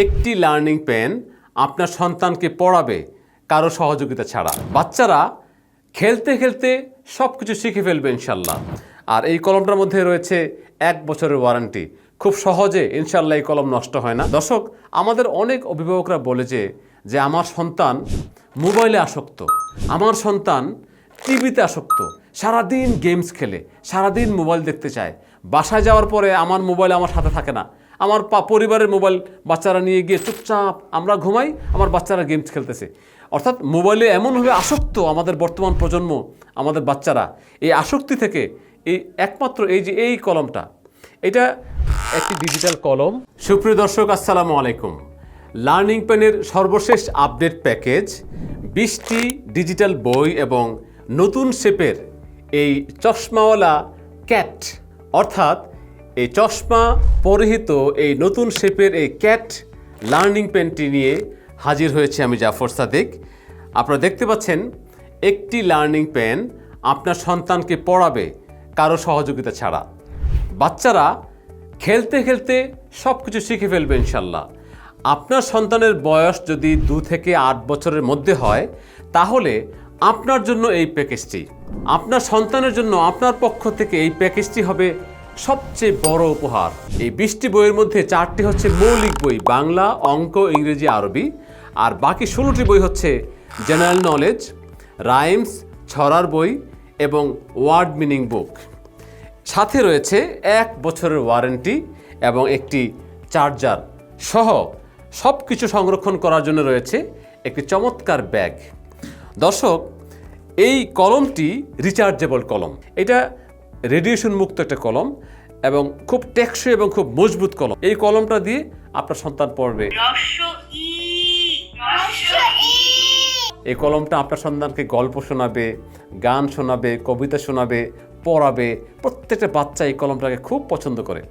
একটি learning pen আপনার সন্তানকে পড়াবে কারো সহযোগিতা ছাড়া। বাচ্চারা খেলতে খেলতে সব কিছু শিখে ফেলবে ইনশাল্লাহ। আর এই কলমটার মধ্যে রয়েছে 1 বছরের ওয়ারেন্টি। খুব সহজে ইনশাল্লাহ এই কলম নষ্ট হয় না। দর্শক, আমাদের অনেক অভিভাবকরা বলে যে আমার সন্তান মোবাইলে আসক্ত, আমার সন্তান টিভিতে আসক্ত, সারাদিন গেমস খেলে, সারাদিন মোবাইল দেখতে চায়, বাসায় যাওয়ার পরে আমার মোবাইল আমার সাথে থাকে না, আমার পরিবারের মোবাইল বাচ্চারা নিয়ে গিয়ে চুপচাপ আমরা ঘুমাই, আমার বাচ্চারা গেমস খেলতেছে। অর্থাৎ মোবাইলে এমনভাবে আসক্ত আমাদের বর্তমান প্রজন্ম, আমাদের বাচ্চারা। এই আসক্তি থেকে একমাত্র এই কলমটা, এটা একটি ডিজিটাল কলম। সুপ্রিয় দর্শক, আসসালামু আলাইকুম। লার্নিং পেনের সর্বশেষ আপডেট প্যাকেজ, 20টি ডিজিটাল বই এবং নতুন শেপের এই চশমাওয়ালা ক্যাট, অর্থাৎ এই চশমা পরিহিত এই নতুন শেপের এই ক্যাট লার্নিং পেনটি নিয়ে হাজির হয়েছে আমি জাফর সাদিক। আপনারা দেখতে পাচ্ছেন, একটি লার্নিং পেন আপনার সন্তানকে পড়াবে কারো সহযোগিতা ছাড়া। বাচ্চারা খেলতে খেলতে সব কিছু শিখে ফেলবে ইনশাল্লাহ। আপনার সন্তানের বয়স যদি 2 থেকে 8 বছরের মধ্যে হয়, তাহলে আপনার জন্য এই প্যাকেজটি, আপনার সন্তানের জন্য আপনার পক্ষ থেকে এই প্যাকেজটি হবে সবচেয়ে বড় উপহার। এই 20টি বইয়ের মধ্যে 4টি হচ্ছে মৌলিক বই, বাংলা, অঙ্ক, ইংরেজি, আরবি, আর বাকি 16টি বই হচ্ছে জেনারেল নলেজ, রাইমস, ছড়ার বই এবং ওয়ার্ড মিনিং বুক। সাথে রয়েছে 1 বছরের ওয়ারেন্টি এবং একটি চার্জার সহ সব কিছু সংরক্ষণ করার জন্য রয়েছে একটি চমৎকার ব্যাগ। দর্শক, এই কলমটি রিচার্জেবল কলম, এটা রেডিয়েশন মুক্ত একটা কলম এবং খুব টেকসই এবং খুব মজবুত কলম। এই কলমটা দিয়ে আপনার সন্তান পড়বে। এই কলমটা আপনার সন্তানকে গল্প শোনাবে, গান শোনাবে, কবিতা শোনাবে, পড়াবে। প্রত্যেকটা বাচ্চা এই কলমটাকে খুব পছন্দ করে।